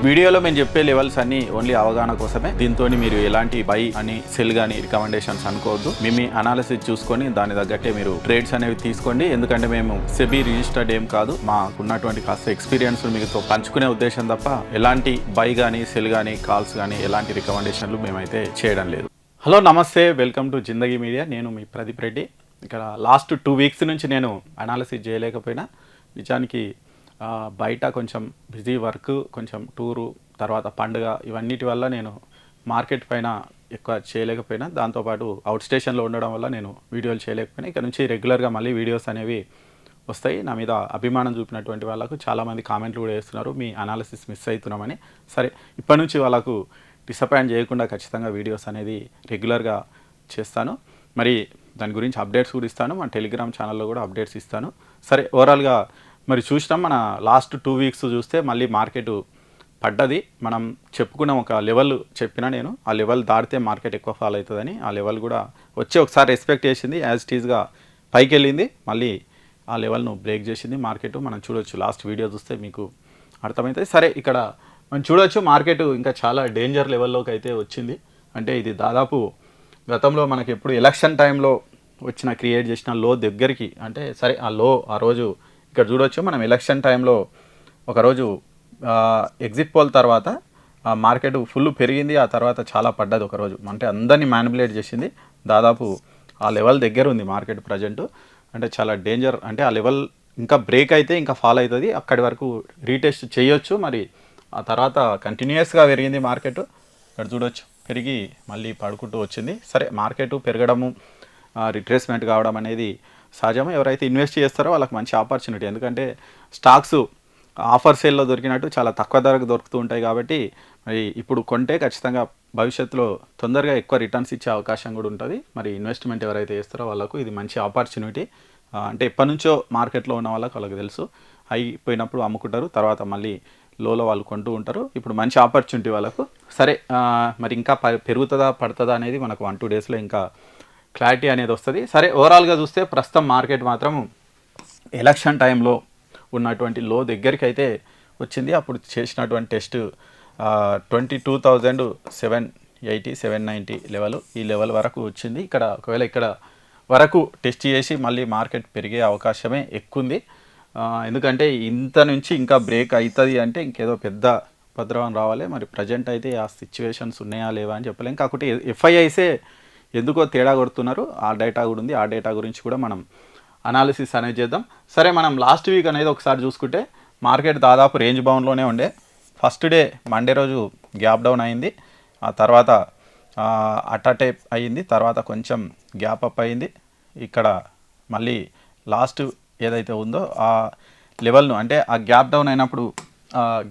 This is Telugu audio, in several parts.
వీడియోలో మేము చెప్పే లెవెల్స్ అన్ని ఓన్లీ అవగాహన కోసమే. దీంతో మీరు ఎలాంటి బై అని సెల్ గానీ రికమెండేషన్స్ అనుకోవద్దు. మీ అనాలిసిస్ చూసుకొని దాని తగ్గట్టే మీరు ట్రేడ్స్ అనేవి తీసుకోండి. ఎందుకంటే మేము సెబీ రిజిస్టర్డ్ ఏం కాదు. మాకున్నటువంటి కాస్త ఎక్స్పీరియన్స్ మీతో పంచుకునే ఉద్దేశం తప్ప ఎలాంటి బై కానీ సెల్ కానీ కాల్స్ కానీ ఎలాంటి రికమెండేషన్లు మేమైతే చేయడం లేదు. హలో నమస్తే, వెల్కమ్ టు జిందగీ మీడియా. నేను మీ ప్రదీప్ రెడ్డి. ఇక్కడ లాస్ట్ 2 వీక్స్ నుంచి నేను అనాలిసిస్ చేయలేకపోయినా, నిజానికి బయట కొంచెం బిజీ వర్క్, కొంచెం టూరు, తర్వాత పండుగ, ఇవన్నిటి వల్ల నేను మార్కెట్ పైన ఎక్కువ చేయలేకపోయినా, దాంతోపాటు అవుట్ స్టేషన్లో ఉండడం వల్ల నేను వీడియోలు చేయలేకపోయినా. ఇక్కడ నుంచి రెగ్యులర్గా మళ్ళీ వీడియోస్ అనేవి వస్తాయి. నా మీద అభిమానం చూపినటువంటి వాళ్ళకు చాలామంది కామెంట్లు కూడా వేస్తున్నారు, మీ అనాలిసిస్ మిస్ అవుతున్నామని. సరే, ఇప్పటి నుంచి వాళ్ళకు డిసప్పాయింట్ చేయకుండా ఖచ్చితంగా వీడియోస్ అనేది రెగ్యులర్గా చేస్తాను. మరి దాని గురించి అప్డేట్స్ కూడా ఇస్తాను. మన టెలిగ్రామ్ ఛానల్లో కూడా అప్డేట్స్ ఇస్తాను. సరే, ఓవరాల్గా మరి చూసినాం, మన లాస్ట్ 2 వీక్స్ చూస్తే మళ్ళీ మార్కెట్ పడ్డది. మనం చెప్పుకున్నాం, ఒక లెవెల్ చెప్పినా నేను, ఆ లెవెల్ దాటితే మార్కెట్ ఎక్కువ ఫాల్ అవుతుందని. ఆ లెవెల్ కూడా వచ్చి ఒకసారి రెస్పెక్ట్ చేసింది, యాజ్ ఇట్ ఈజ్గా పైకి వెళ్ళింది, మళ్ళీ ఆ లెవెల్ను బ్రేక్ చేసింది మార్కెట్. మనం చూడొచ్చు, లాస్ట్ వీడియో చూస్తే మీకు అర్థమవుతుంది. సరే, ఇక్కడ మనం చూడొచ్చు మార్కెట్ ఇంకా చాలా డేంజర్ లెవెల్లోకి అయితే వచ్చింది. అంటే ఇది దాదాపు గతంలో మనకి ఎప్పుడు ఎలక్షన్ టైంలో వచ్చిన క్రియేట్ చేసిన లో దగ్గరికి, అంటే సరే ఆ లో ఆ రోజు ఇక్కడ చూడొచ్చు. మనం ఎలక్షన్ టైంలో ఒకరోజు ఎగ్జిట్ పోల్ తర్వాత మార్కెట్ ఫుల్ పెరిగింది, ఆ తర్వాత చాలా పడ్డది ఒకరోజు. అంటే అందరినీ మ్యానిపులేట్ చేసింది. దాదాపు ఆ లెవెల్ దగ్గర ఉంది మార్కెట్ ప్రజెంట్. అంటే చాలా డేంజర్. అంటే ఆ లెవెల్ ఇంకా బ్రేక్ అయితే ఇంకా ఫాల్ అవుతుంది, అక్కడి వరకు రీటెస్ట్ చేయొచ్చు. మరి ఆ తర్వాత కంటిన్యూస్గా పెరిగింది మార్కెట్. ఇక్కడ చూడొచ్చు, పెరిగి మళ్ళీ పడుకుంటూ వచ్చింది. సరే, మార్కెట్ పెరగడము, రిట్రేస్మెంట్ కావడం అనేది సహజమే. ఎవరైతే ఇన్వెస్ట్ చేస్తారో వాళ్ళకి మంచి ఆపర్చునిటీ. ఎందుకంటే స్టాక్స్ ఆఫర్ సేల్లో దొరికినట్టు చాలా తక్కువ ధరకు దొరుకుతూ ఉంటాయి. కాబట్టి మరి ఇప్పుడు కొంటే ఖచ్చితంగా భవిష్యత్తులో తొందరగా ఎక్కువ రిటర్న్స్ ఇచ్చే అవకాశం కూడా ఉంటుంది. మరి ఇన్వెస్ట్మెంట్ ఎవరైతే చేస్తారో వాళ్ళకు ఇది మంచి ఆపర్చునిటీ. అంటే ఎప్పటి నుంచో మార్కెట్లో ఉన్న వాళ్ళకి తెలుసు, అయిపోయినప్పుడు అమ్ముకుంటారు, తర్వాత మళ్ళీ లోలో వాళ్ళు కొంటూ ఉంటారు. ఇప్పుడు మంచి ఆపర్చునిటీ వాళ్ళకు. సరే, మరి ఇంకా పెరుగుతుందా పడుతుందా అనేది మనకు 1-2 డేస్లో ఇంకా క్లారిటీ అనేది వస్తుంది. సరే, ఓవరాల్గా చూస్తే ప్రస్తుతం మార్కెట్ మాత్రం ఎలక్షన్ టైంలో ఉన్నటువంటి లో దగ్గరికి అయితే వచ్చింది. అప్పుడు చేసినటువంటి టెస్ట్ 22,780 790 లెవెల్, ఈ లెవెల్ వరకు వచ్చింది. ఇక్కడ ఒకవేళ ఇక్కడ వరకు టెస్ట్ చేసి మళ్ళీ మార్కెట్ పెరిగే అవకాశమే ఎక్కువ ఉంది. ఎందుకంటే ఇంత నుంచి ఇంకా బ్రేక్ అవుతుంది అంటే ఇంకేదో పెద్ద ఉపద్రవం రావాలి. మరి ప్రజెంట్ అయితే ఆ సిచ్యువేషన్స్ ఉన్నాయా లేవా అని చెప్పలేం. కాకపోతే ఎఫ్ఐఐసే ఎందుకో తేడా కొడుతున్నారు, ఆ డేటా కూడా ఉంది. ఆ డేటా గురించి కూడా మనం అనాలిసిస్ అనేది చేద్దాం. సరే, మనం లాస్ట్ వీక్ అనేది ఒకసారి చూసుకుంటే మార్కెట్ దాదాపు రేంజ్ బౌండ్లోనే ఉండే. ఫస్ట్ డే మండే రోజు గ్యాప్ డౌన్ అయింది, ఆ తర్వాత అటాటేప్ అయ్యింది, తర్వాత కొంచెం గ్యాప్ అప్ అయింది. ఇక్కడ మళ్ళీ లాస్ట్ ఏదైతే ఉందో ఆ లెవెల్ను, అంటే ఆ గ్యాప్ డౌన్ అయినప్పుడు,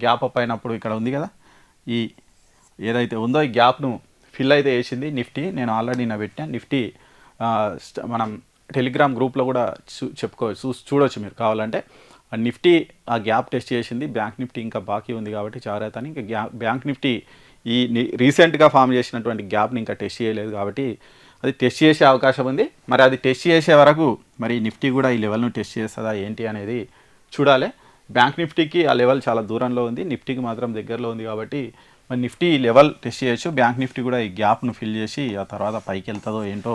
గ్యాప్ అప్ అయినప్పుడు ఇక్కడ ఉంది కదా, ఈ ఏదైతే ఉందో ఈ గ్యాప్ను ఫిల్ అయితే వేసింది నిఫ్టీ. నేను ఆల్రెడీ పెట్టాను నిఫ్టీ. మనం టెలిగ్రామ్ గ్రూప్లో కూడా చూడొచ్చు మీరు కావాలంటే. నిఫ్టీ ఆ గ్యాప్ టెస్ట్ చేసింది. బ్యాంక్ నిఫ్టీ ఇంకా బాకీ ఉంది కాబట్టి జాగ్రత్తని. ఇంకా బ్యాంక్ నిఫ్టీ ఈ రీసెంట్గా ఫామ్ చేసినటువంటి గ్యాప్ని ఇంకా టెస్ట్ చేయలేదు కాబట్టి అది టెస్ట్ చేసే అవకాశం ఉంది. మరి అది టెస్ట్ చేసే వరకు మరి నిఫ్టీ కూడా ఈ లెవెల్ను టెస్ట్ చేస్తుందా ఏంటి అనేది చూడాలి. బ్యాంక్ నిఫ్టీకి ఆ లెవెల్ చాలా దూరంలో ఉంది, నిఫ్టీకి మాత్రం దగ్గరలో ఉంది. కాబట్టి మరి నిఫ్టీ లెవెల్ టెస్ట్ చేయొచ్చు, బ్యాంక్ నిఫ్టీ కూడా ఈ గ్యాప్ను ఫిల్ చేసి ఆ తర్వాత పైకి వెళ్తుందో ఏంటో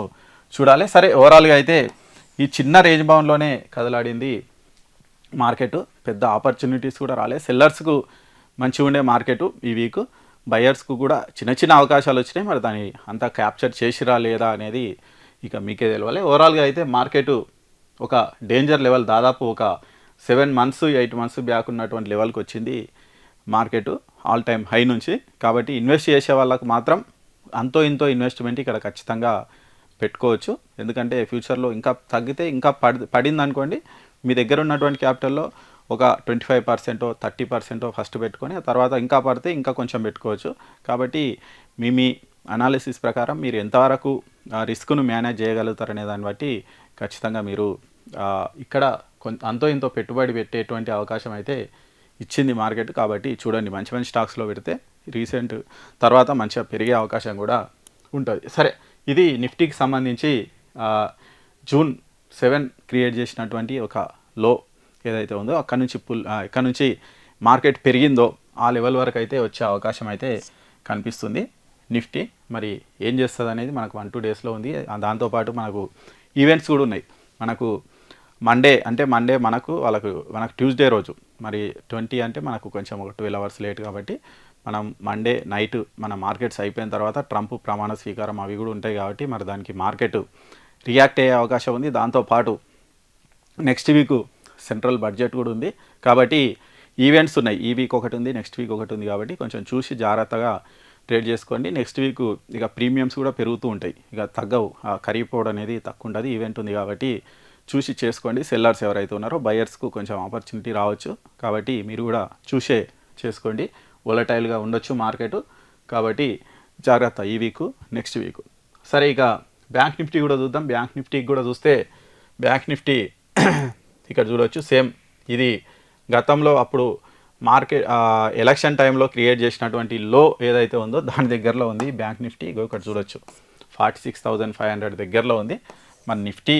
చూడాలి. సరే, ఓవరాల్గా అయితే ఈ చిన్న రేంజ్ బౌండ్లోనే కదలాడింది మార్కెట్. పెద్ద ఆపర్చునిటీస్ కూడా రాలేదు. సెల్లర్స్కు మంచిగా ఉండే మార్కెట్ ఈ వీక్, బయర్స్కు కూడా చిన్న చిన్న అవకాశాలు వచ్చినాయి. మరి దాన్ని అంతా క్యాప్చర్ చేసిరా లేదా అనేది ఇక మీకే తెలియాలి. ఓవరాల్గా అయితే మార్కెట్ ఒక డేంజర్ లెవెల్, దాదాపు ఒక 7 months 8 months బ్యాక్ ఉన్నటువంటి లెవెల్కి వచ్చింది మార్కెట్, ఆల్ టైమ్ హై నుంచి. కాబట్టి ఇన్వెస్ట్ చేసే వాళ్ళకు మాత్రం అంతో ఇంతో ఇన్వెస్ట్మెంట్ ఇక్కడ ఖచ్చితంగా పెట్టుకోవచ్చు. ఎందుకంటే ఫ్యూచర్లో ఇంకా తగ్గితే ఇంకా పడింది అనుకోండి, మీ దగ్గర ఉన్నటువంటి క్యాపిటల్లో ఒక 25% 30% ఫస్ట్ పెట్టుకొని, ఆ తర్వాత ఇంకా పడితే ఇంకా కొంచెం పెట్టుకోవచ్చు. కాబట్టి మీ అనాలిసిస్ ప్రకారం మీరు ఎంతవరకు రిస్క్ను మేనేజ్ చేయగలుగుతారనే దాన్ని బట్టి ఖచ్చితంగా మీరు ఇక్కడ అంతో ఇంతో పెట్టుబడి పెట్టేటువంటి అవకాశం అయితే ఇచ్చింది మార్కెట్. కాబట్టి చూడండి, మంచి మంచి స్టాక్స్లో పెడితే రీసెంట్ తర్వాత మంచిగా పెరిగే అవకాశం కూడా ఉంటుంది. సరే, ఇది నిఫ్టీకి సంబంధించి June 7 క్రియేట్ చేసినటువంటి ఒక లో ఏదైతే ఉందో అక్కడ నుంచి మార్కెట్ పెరిగిందో ఆ లెవెల్ వరకు అయితే వచ్చే అవకాశం అయితే కనిపిస్తుంది నిఫ్టీ. మరి ఏం చేస్తుంది అనేది మనకు 1-2 డేస్లో ఉంది. దాంతోపాటు మనకు ఈవెంట్స్ కూడా ఉన్నాయి. మనకు మండే మనకు ట్యూస్డే రోజు మరి 20 అంటే మనకు కొంచెం ఒక 12 అవర్స్ లేట్ కాబట్టి మనం మండే నైట్ మన మార్కెట్స్ అయిపోయిన తర్వాత ట్రంప్ ప్రమాణ స్వీకారం అవి కూడా ఉంటాయి కాబట్టి మరి దానికి మార్కెట్ రియాక్ట్ అయ్యే అవకాశం ఉంది. దాంతోపాటు నెక్స్ట్ వీక్ సెంట్రల్ బడ్జెట్ కూడా ఉంది కాబట్టి ఈవెంట్స్ ఉన్నాయి. ఈ వీక్ ఒకటి ఉంది, నెక్స్ట్ వీక్ ఒకటి ఉంది కాబట్టి కొంచెం చూసి జాగ్రత్తగా ట్రేడ్ చేసుకోండి. నెక్స్ట్ వీక్ ఇక ప్రీమియమ్స్ కూడా పెరుగుతూ ఉంటాయి, ఇక తగ్గవు, కరిగిపోవడం అనేది తక్కువ ఉంటుంది. ఈవెంట్ ఉంది కాబట్టి చూసి చేసుకోండి. సెల్లర్స్ ఎవరైతే ఉన్నారో బయర్స్కు కొంచెం ఆపర్చునిటీ రావచ్చు కాబట్టి మీరు కూడా చూసే చేసుకోండి. వోలటైల్గా ఉండొచ్చు మార్కెట్ కాబట్టి జాగ్రత్త ఈ వీక్ నెక్స్ట్ వీక్. సరే, ఇక బ్యాంక్ నిఫ్టీ కూడా చూద్దాం. బ్యాంక్ నిఫ్టీకి కూడా చూస్తే బ్యాంక్ నిఫ్టీ ఇక్కడ చూడవచ్చు సేమ్ ఇది గతంలో అప్పుడు మార్కెట్ ఎలక్షన్ టైంలో క్రియేట్ చేసినటువంటి లో ఏదైతే ఉందో దాని దగ్గరలో ఉంది బ్యాంక్ నిఫ్టీ. ఇక్కడ చూడొచ్చు 46,500 దగ్గరలో ఉంది. మరి నిఫ్టీ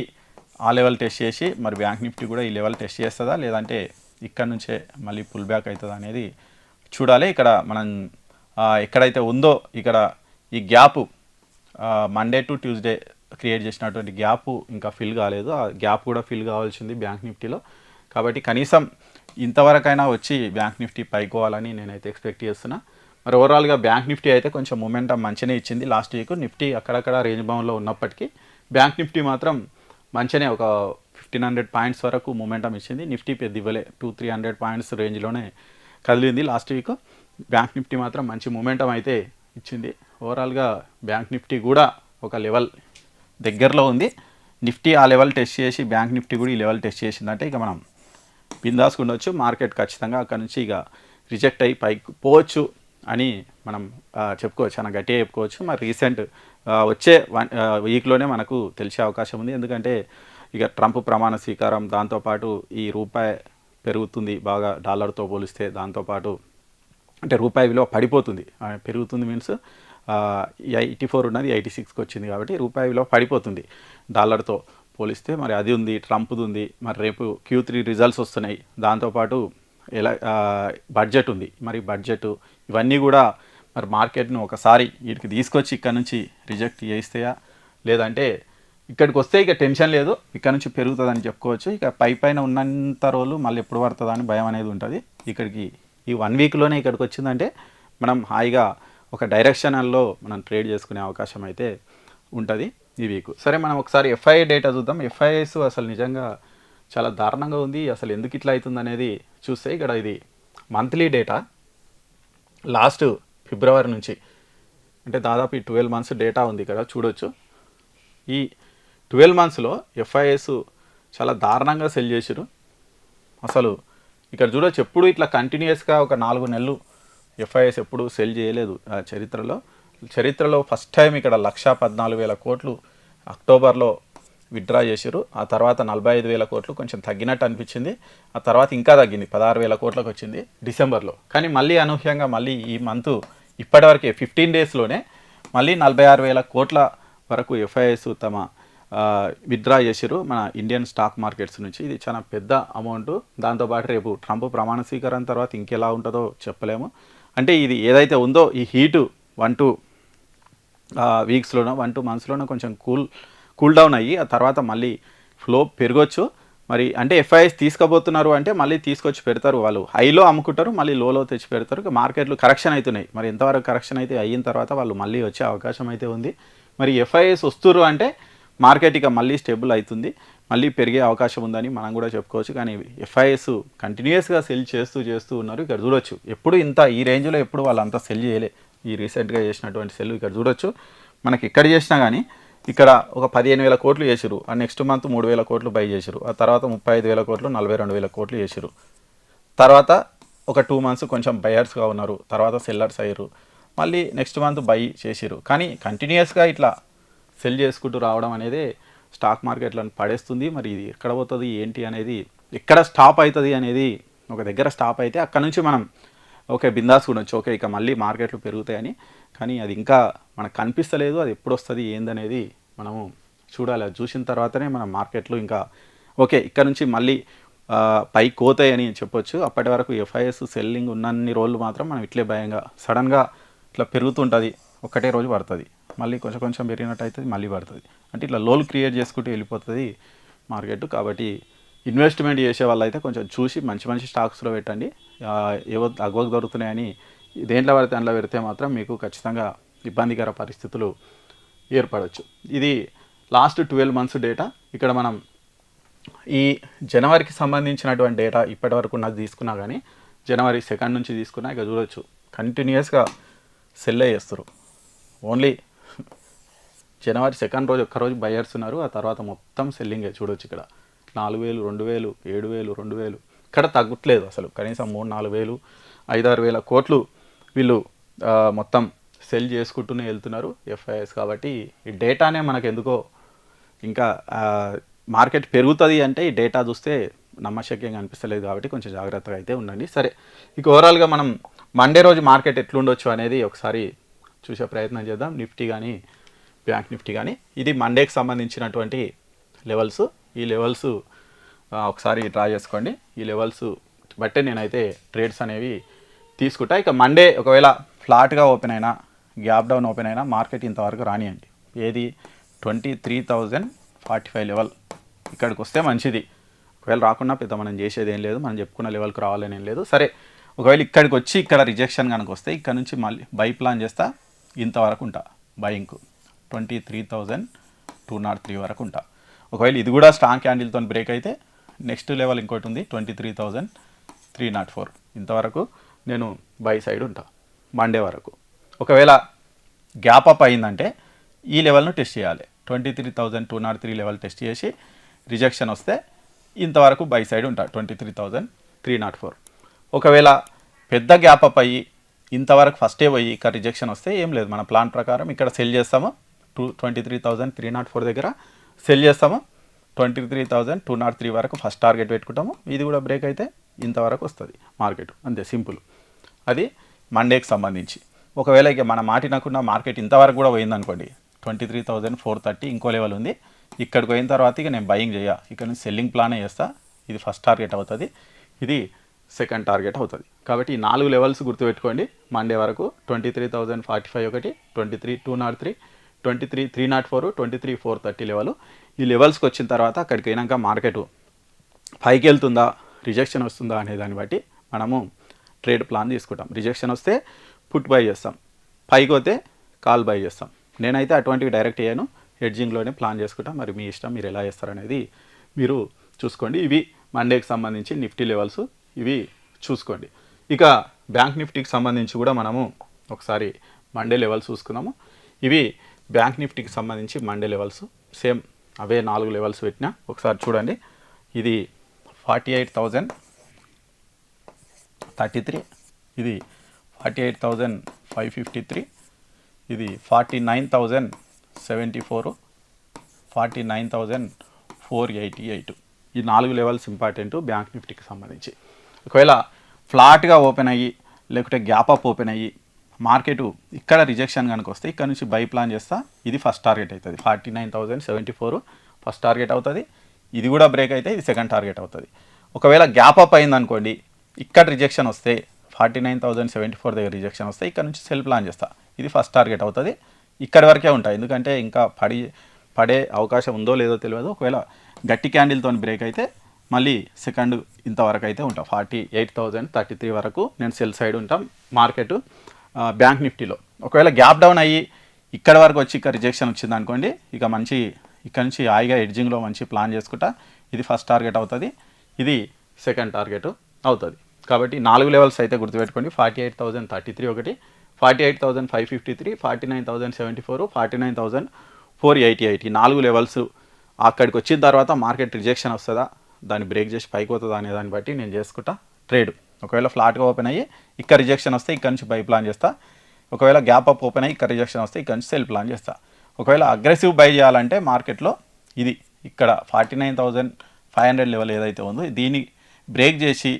ఆ లెవెల్ టెస్ట్ చేసి మరి బ్యాంక్ నిఫ్టీ కూడా ఈ లెవెల్ టెస్ట్ చేస్తుందా లేదంటే ఇక్కడ నుంచే మళ్ళీ పుల్ బ్యాక్ అవుతుందా అనేది చూడాలి. ఇక్కడ మనం ఎక్కడైతే ఉందో ఇక్కడ ఈ gap Monday to Tuesday create చేసినటువంటి గ్యాప్ ఇంకా ఫిల్ కాలేదు. ఆ గ్యాప్ కూడా ఫిల్ కావాల్సింది బ్యాంక్ నిఫ్టీలో కాబట్టి కనీసం ఇంతవరకైనా వచ్చి బ్యాంక్ నిఫ్టీ పైకోవాలని నేనైతే ఎక్స్పెక్ట్ చేస్తున్నా. మరి ఓవరాల్గా బ్యాంక్ నిఫ్టీ అయితే కొంచెం మొమెంటం మంచిగానే ఇచ్చింది లాస్ట్ వీక్. నిఫ్టీ అక్కడక్కడ రేంజ్ బౌండ్లో ఉన్నప్పటికీ బ్యాంక్ నిఫ్టీ మాత్రం మంచిగానే ఒక 1500 పాయింట్స్ వరకు మొమెంటం ఇచ్చింది. నిఫ్టీ పెద్ద ఇవ్వలే, 200-300 పాయింట్స్ రేంజ్లోనే కదిలింది లాస్ట్ వీక్. బ్యాంక్ నిఫ్టీ మాత్రం మంచి మొమెంటం అయితే ఇచ్చింది. ఓవరాల్గా బ్యాంక్ నిఫ్టీ కూడా ఒక లెవెల్ దగ్గరలో ఉంది. నిఫ్టీ ఆ లెవెల్ టెస్ట్ చేసి బ్యాంక్ నిఫ్టీ కూడా ఈ లెవెల్ టెస్ట్ చేసిందంటే ఇక మనం బిందాస్గా ఉండొచ్చు. మార్కెట్ ఖచ్చితంగా అక్కడ నుంచి ఇక రిజెక్ట్ అయ్యి పైకి పోవచ్చు అని మనం చెప్పుకోవచ్చు, చాలా గట్టిగా చెప్పుకోవచ్చు. మరి రీసెంట్ వచ్చే వీక్లోనే మనకు తెలిసే అవకాశం ఉంది. ఎందుకంటే ఇక ట్రంప్ ప్రమాణ స్వీకారం, దాంతోపాటు ఈ రూపాయి పెరుగుతుంది బాగా డాలర్తో పోలిస్తే, దాంతోపాటు అంటే రూపాయి విలువ పడిపోతుంది, పెరుగుతుంది మీన్స్ 84 ఉన్నది 86కి వచ్చింది కాబట్టి రూపాయి విలువ పడిపోతుంది డాలర్తో పోలిస్తే. మరి అది ఉంది, ట్రంప్ది ఉంది. మరి రేపు Q3 రిజల్ట్స్ వస్తున్నాయి, దాంతోపాటు బడ్జెట్ ఉంది. మరి బడ్జెట్ ఇవన్నీ కూడా మరి మార్కెట్ను ఒకసారి వీటికి తీసుకొచ్చి ఇక్కడ నుంచి రిజెక్ట్ చేస్తాయా లేదంటే ఇక్కడికి వస్తే ఇక టెన్షన్ లేదు, ఇక్కడ నుంచి పెరుగుతుందని చెప్పుకోవచ్చు. ఇక పైన ఉన్నంత రోజులు మళ్ళీ ఎప్పుడు పడుతుందా అని భయం అనేది ఉంటుంది. ఇక్కడికి ఈ 1 వీక్లోనే ఇక్కడికి వచ్చిందంటే మనం హాయిగా ఒక డైరెక్షనల్లో మనం ట్రేడ్ చేసుకునే అవకాశం అయితే ఉంటుంది ఈ వీక్. సరే, మనం ఒకసారి FII డేటా చూద్దాం. FIIs అసలు నిజంగా చాలా దారుణంగా ఉంది. అసలు ఎందుకు ఇట్లా అవుతుంది అనేది చూస్తే ఇక్కడ ఇది మంత్లీ డేటా లాస్ట్ ఫిబ్రవరి నుంచి, అంటే దాదాపు ఈ 12 మంత్స్ డేటా ఉంది ఇక్కడ చూడొచ్చు. ఈ 12 మంత్స్లో FIIs చాలా దారుణంగా సెల్ చేశారు. అసలు ఇక్కడ చూడొచ్చు ఎప్పుడు ఇట్లా కంటిన్యూస్గా ఒక 4 నెలలు FIIs ఎప్పుడు సెల్ చేయలేదు చరిత్రలో ఫస్ట్ టైం ఇక్కడ 1,14,000 కోట్లు అక్టోబర్లో విత్డ్రా చేశారు. ఆ తర్వాత 45,000 కోట్లు కొంచెం తగ్గినట్టు అనిపించింది. ఆ తర్వాత ఇంకా తగ్గింది, 16,000 కోట్లకు వచ్చింది డిసెంబర్లో. కానీ మళ్ళీ అనూహ్యంగా మళ్ళీ ఈ మంత్ ఇప్పటివరకే 15 డేస్లోనే మళ్ళీ 46,000 కోట్ల వరకు FIIs తమ విత్డ్రా చేశారు మన ఇండియన్ స్టాక్ మార్కెట్స్ నుంచి. ఇది చాలా పెద్ద అమౌంట్. దాంతోపాటు రేపు ట్రంప్ ప్రమాణ స్వీకారం తర్వాత ఇంకెలా ఉంటుందో చెప్పలేము. అంటే ఇది ఏదైతే ఉందో ఈ హీటు 1-2 వీక్స్లోనో 1-2 మంత్స్లోనో కొంచెం కూల్ డౌన్ అయ్యి ఆ తర్వాత మళ్ళీ ఫ్లో పెరగొచ్చు. మరి అంటే FIIs తీసుకుపోతున్నారు అంటే మళ్ళీ తీసుకొచ్చి పెడతారు, వాళ్ళు హైలో అమ్ముకుంటారు, మళ్ళీ లోలో తెచ్చి పెడతారు. మార్కెట్లు కరెక్షన్ అవుతున్నాయి. మరి ఎంతవరకు కరెక్షన్ అయితే అయిన తర్వాత వాళ్ళు మళ్ళీ వచ్చే అవకాశం అయితే ఉంది. మరి FIIs వస్తురు అంటే మార్కెట్ ఇక మళ్ళీ స్టేబుల్ అవుతుంది, మళ్ళీ పెరిగే అవకాశం ఉందని మనం కూడా చెప్పుకోవచ్చు. కానీ FIIs కంటిన్యూస్గా సెల్ చేస్తూ ఉన్నారు. ఇక్కడ చూడొచ్చు ఎప్పుడు ఈ రేంజ్లో ఎప్పుడు వాళ్ళు అంతా సెల్ చేయలే. ఈ రీసెంట్గా చేసినటువంటి సెల్ ఇక్కడ చూడొచ్చు. మనకి ఎక్కడ చేసినా కానీ ఇక్కడ ఒక 15,000 కోట్లు చేసారు, ఆ నెక్స్ట్ మంత్ 3,000 కోట్లు బై చేశారు, ఆ తర్వాత 35,000 కోట్లు 42,000 కోట్లు చేశారు. తర్వాత ఒక 2 మంత్స్ కొంచెం బయర్స్గా ఉన్నారు, తర్వాత సెల్లర్స్ అయ్యారు, మళ్ళీ నెక్స్ట్ మంత్ బై చేసారు. కానీ కంటిన్యూస్గా ఇట్లా సెల్ చేసుకుంటూ రావడం అనేది స్టాక్ మార్కెట్లను పడేస్తుంది. మరి ఇది ఎక్కడ పోతుంది ఏంటి అనేది, ఎక్కడ స్టాప్ అవుతుంది అనేది, ఒక దగ్గర స్టాప్ అయితే అక్కడ నుంచి మనం ఓకే బిందాస్ ఉండొచ్చు, ఓకే ఇక మళ్ళీ మార్కెట్లు పెరుగుతాయని. కానీ అది ఇంకా మనకు కనిపిస్తలేదు, అది ఎప్పుడు వస్తుంది ఏందనేది మనము చూడాలి. అది చూసిన తర్వాతనే మనం మార్కెట్లు ఇంకా ఓకే ఇక్కడ నుంచి మళ్ళీ పైకి పోతాయని చెప్పొచ్చు. అప్పటి వరకు ఎఫ్ఐఎస్ సెల్లింగ్ ఉన్నన్ని రోజులు మాత్రం మనం ఇట్లే భయంగా సడన్గా ఇట్లా పెరుగుతుంటుంది, ఒకటే రోజు పడుతుంది, మళ్ళీ కొంచెం కొంచెం పెరిగినట్టు అవుతుంది, మళ్ళీ పడుతుంది. అంటే ఇట్లా లోలు క్రియేట్ చేసుకుంటూ వెళ్ళిపోతుంది మార్కెట్. కాబట్టి ఇన్వెస్ట్మెంట్ చేసే వాళ్ళు అయితే కొంచెం చూసి మంచి మంచి స్టాక్స్లో పెట్టండి. ఏవో అగవకు దొరుకుతున్నాయని దేంట్లో పడితే అందులో పెడితే మాత్రం మీకు ఖచ్చితంగా ఇబ్బందికర పరిస్థితులు ఏర్పడవచ్చు. ఇది లాస్ట్ 12 months డేటా. ఇక్కడ మనం ఈ జనవరికి సంబంధించినటువంటి డేటా ఇప్పటి వరకు ఉన్నది తీసుకున్నా కానీ జనవరి 2nd నుంచి తీసుకున్నా ఇక చూడొచ్చు కంటిన్యూస్గా సెల్ చేస్తారు. ఓన్లీ జనవరి 2nd రోజు ఒక్కరోజు బయర్స్ ఉన్నారు, ఆ తర్వాత మొత్తం సెల్లింగే. చూడొచ్చు ఇక్కడ 4,000, 2,000, 7,000, 2,000 ఇక్కడ తగ్గట్లేదు అసలు. కనీసం 3-4 వేలు 5-6 వేల కోట్లు వీళ్ళు మొత్తం సెల్ చేసుకుంటూనే వెళ్తున్నారు ఎఫ్ఐఎస్. కాబట్టి ఈ డేటానే మనకు ఎందుకో ఇంకా మార్కెట్ పెరుగుతుంది అంటే ఈ డేటా చూస్తే నమ్మశక్యంగా అనిపిస్తలేదు. కాబట్టి కొంచెం జాగ్రత్తగా అయితే ఉండండి. సరే, ఇక ఓవరాల్గా మనం మండే రోజు మార్కెట్ ఎట్లుండొచ్చు అనేది ఒకసారి చూసే ప్రయత్నం చేద్దాం. నిఫ్టీ కానీ బ్యాంక్ నిఫ్టీ కానీ ఇది మండేకి సంబంధించినటువంటి లెవెల్స్. ఈ లెవెల్స్ ఒకసారి డ్రా చేసుకోండి. ఈ లెవెల్స్ బట్టే నేనైతే ట్రేడ్స్ అనేవి తీసుకుంటా. ఇక మండే ఒకవేళ ఫ్లాట్గా ఓపెన్ అయినా గ్యాప్ డౌన్ ఓపెన్ అయినా మార్కెట్ ఇంతవరకు రానియండి. ఏది 23,045 లెవెల్ ఇక్కడికి వస్తే మంచిది. ఒకవేళ రాకుండా పెద్ద మనం చేసేది ఏం లేదు, మనం చెప్పుకున్న లెవెల్కి రావాలని ఏం లేదు. సరే, ఒకవేళ ఇక్కడికి వచ్చి ఇక్కడ రిజెక్షన్ కనుక వస్తే ఇక్కడ నుంచి మళ్ళీ బై ప్లాన్ చేస్తా. ఇంతవరకు ఉంటా బయింగ్కు 23,203 వరకు ఉంటా. ఒకవేళ ఇది కూడా స్ట్రాంగ్ క్యాండిల్తో బ్రేక్ అయితే నెక్స్ట్ లెవెల్ ఇంకోటి ఉంది 23,304. ఇంతవరకు నేను బై సైడ్ ఉంటా మండే వరకు. ఒకవేళ గ్యాప్ అప్ అయిందంటే ఈ లెవెల్ను టెస్ట్ చేయాలి. 23,203 లెవెల్ టెస్ట్ చేసి రిజెక్షన్ వస్తే ఇంతవరకు బై సైడ్ ఉంటా 23,304. ఒకవేళ పెద్ద గ్యాప్ అప్ అయ్యి ఇంతవరకు ఫస్టే పోయి ఇక్కడ రిజెక్షన్ వస్తే ఏం లేదు, మన ప్లాన్ ప్రకారం ఇక్కడ సెల్ చేస్తాము. 23,304 దగ్గర సెల్ చేస్తాము. 23,203 వరకు ఫస్ట్ టార్గెట్ పెట్టుకుంటాము. ఇది కూడా బ్రేక్ అయితే ఇంతవరకు వస్తుంది మార్కెట్, అంతే సింపుల్. అది మండేకి సంబంధించి. ఒకవేళ ఇక మన మాటినకుండా మార్కెట్ ఇంతవరకు కూడా పోయిందనుకోండి 23,430 ఇంకో లెవెల్ ఉంది. ఇక్కడికి పోయిన తర్వాత ఇక నేను బయింగ్ చేయ, ఇక్కడ నుంచి సెల్లింగ్ ప్లానే చేస్తా. ఇది ఫస్ట్ టార్గెట్ అవుతుంది, ఇది సెకండ్ టార్గెట్ అవుతుంది. కాబట్టి ఈ 4 లెవెల్స్ గుర్తుపెట్టుకోండి. మండే వరకు 23,045 ఒకటి, 23,203, 23,304, 23,430 లెవెల్. ఈ లెవెల్స్కి వచ్చిన తర్వాత అక్కడికి అయినాక మార్కెట్ పైకి వెళ్తుందా రిజెక్షన్ వస్తుందా అనే దాన్ని బట్టి మనము ట్రేడ్ ప్లాన్ తీసుకుంటాం. రిజెక్షన్ వస్తే పుట్ బై చేస్తాం, పైకి పోతే కాల్ బై చేస్తాం. నేనైతే అటువంటివి డైరెక్ట్ అయ్యాను, హెడ్జింగ్లోనే ప్లాన్ చేసుకుంటాం. మరి మీ ఇష్టం, మీరు ఎలా చేస్తారనేది మీరు చూసుకోండి. ఇవి మండేకి సంబంధించి నిఫ్టీ లెవెల్స్ ఇవి చూసుకోండి. ఇక బ్యాంక్ నిఫ్టీకి సంబంధించి కూడా మనము ఒకసారి మండే లెవెల్స్ చూసుకుందాము. ఇవి బ్యాంక్ నిఫ్టీకి సంబంధించి మండే లెవెల్స్ సేమ్ అవే 4 లెవెల్స్ పెట్టినా ఒకసారి చూడండి. ఇది 48,033, ఇది 48,553, ఇది 49,074, 49,488. ఈ 4 లెవెల్స్ ఇంపార్టెంట్ బ్యాంక్ నిఫ్టీకి సంబంధించి. ఒకవేళ ఫ్లాట్గా ఓపెన్ అయ్యి లేకుంటే గ్యాప్ అప్ ఓపెన్ అయ్యి మార్కెట్ ఇక్కడ రిజెక్షన్ కనుక వస్తే ఇక్కడ నుంచి బై ప్లాన్ చేస్తా. ఇది ఫస్ట్ టార్గెట్ అవుతుంది 49,074 ఫస్ట్ టార్గెట్ అవుతుంది. ఇది కూడా బ్రేక్ అయితే ఇది సెకండ్ టార్గెట్ అవుతుంది. ఒకవేళ గ్యాప్ అప్ అయిందనుకోండి, ఇక్కడ రిజెక్షన్ వస్తే 49,074 దగ్గర రిజెక్షన్ వస్తే ఇక్కడ నుంచి సెల్ ప్లాన్ చేస్తా. ఇది ఫస్ట్ టార్గెట్ అవుతుంది. ఇక్కడి వరకే ఉంటాయి, ఎందుకంటే ఇంకా పడే అవకాశం ఉందో లేదో తెలియదు. ఒకవేళ గట్టి క్యాండిల్తో బ్రేక్ అయితే మళ్ళీ సెకండ్ ఇంతవరకు అయితే ఉంటాం 48,033 వరకు నేను సెల్ సైడ్ ఉంటాం మార్కెట్ బ్యాంక్ నిఫ్టీలో. ఒకవేళ గ్యాప్ డౌన్ అయ్యి ఇక్కడ వరకు వచ్చి ఇక్కడ రిజెక్షన్ వచ్చింది అనుకోండి, ఇక మంచి ఇక్కడ నుంచి హాయిగా ఎడ్జింగ్లో మంచి ప్లాన్ చేసుకుంటా. ఇది ఫస్ట్ టార్గెట్ అవుతుంది, ఇది సెకండ్ టార్గెట్ అవుతుంది. కాబట్టి 4 లెవెల్స్ అయితే గుర్తుపెట్టుకోండి. 48,033 ఒకటి, 48,553, 49,074, 49,488. ఈ 4 లెవెల్స్ అక్కడికి వచ్చిన తర్వాత మార్కెట్ రిజెక్షన్ వస్తుందా, దాన్ని బ్రేక్ చేసి పైకి పోతుందా అనే దాన్ని బట్టి నేను చేసుకుంటా ట్రేడ్. ఒకవేళ ఫ్లాట్గా ఓపెన్ అయ్యి ఇక్కడ రిజెక్షన్ వస్తే ఇక్కడ నుంచి బై ప్లాన్ చేస్తా. ఒకవేళ గ్యాప్ అప్ ఓపెన్ అయ్యి ఇక్కడ రిజెక్షన్ వస్తే ఇక్కడ నుంచి సెల్ ప్లాన్ చేస్తా. ఒకవేళ అగ్రెసివ్ బై చేయాలంటే మార్కెట్లో ఇది ఇక్కడ 49,500 లెవెల్ ఏదైతే ఉందో దీన్ని బ్రేక్ చేసి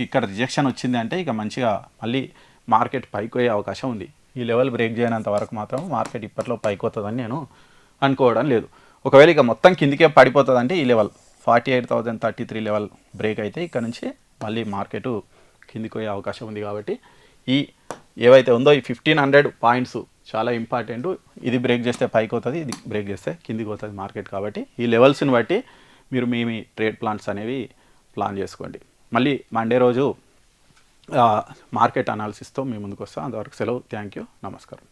ఇక్కడ రిజెక్షన్ వచ్చింది అంటే ఇక మంచిగా మళ్ళీ మార్కెట్ పైకి పోయే అవకాశం ఉంది. ఈ లెవెల్ బ్రేక్ చేయనంత వరకు మాత్రం మార్కెట్ ఇప్పట్లో పైకి వస్తుందని నేను అనుకోవడం లేదు. ఒకవేళ ఇక మొత్తం కిందికే పడిపోతుందంటే ఈ లెవెల్ 48,033 లెవెల్ బ్రేక్ అయితే ఇక్కడ నుంచి మళ్ళీ మార్కెట్ కిందికి పోయే అవకాశం ఉంది. కాబట్టి ఈ ఏవైతే ఉందో ఈ 1500 పాయింట్స్ చాలా ఇంపార్టెంట్. ఇది బ్రేక్ చేస్తే పైకి అవుతుంది, ఇది బ్రేక్ చేస్తే కిందికి పోతుంది మార్కెట్. కాబట్టి ఈ లెవెల్స్ని బట్టి మీరు మీ ట్రేడ్ ప్లాన్స్ అనేవి ప్లాన్ చేసుకోండి. మళ్ళీ మండే రోజు మార్కెట్ అనాలిసిస్తో మీ ముందుకు వస్తాం. అంతవరకు సెలవు. Thank you. నమస్కారం.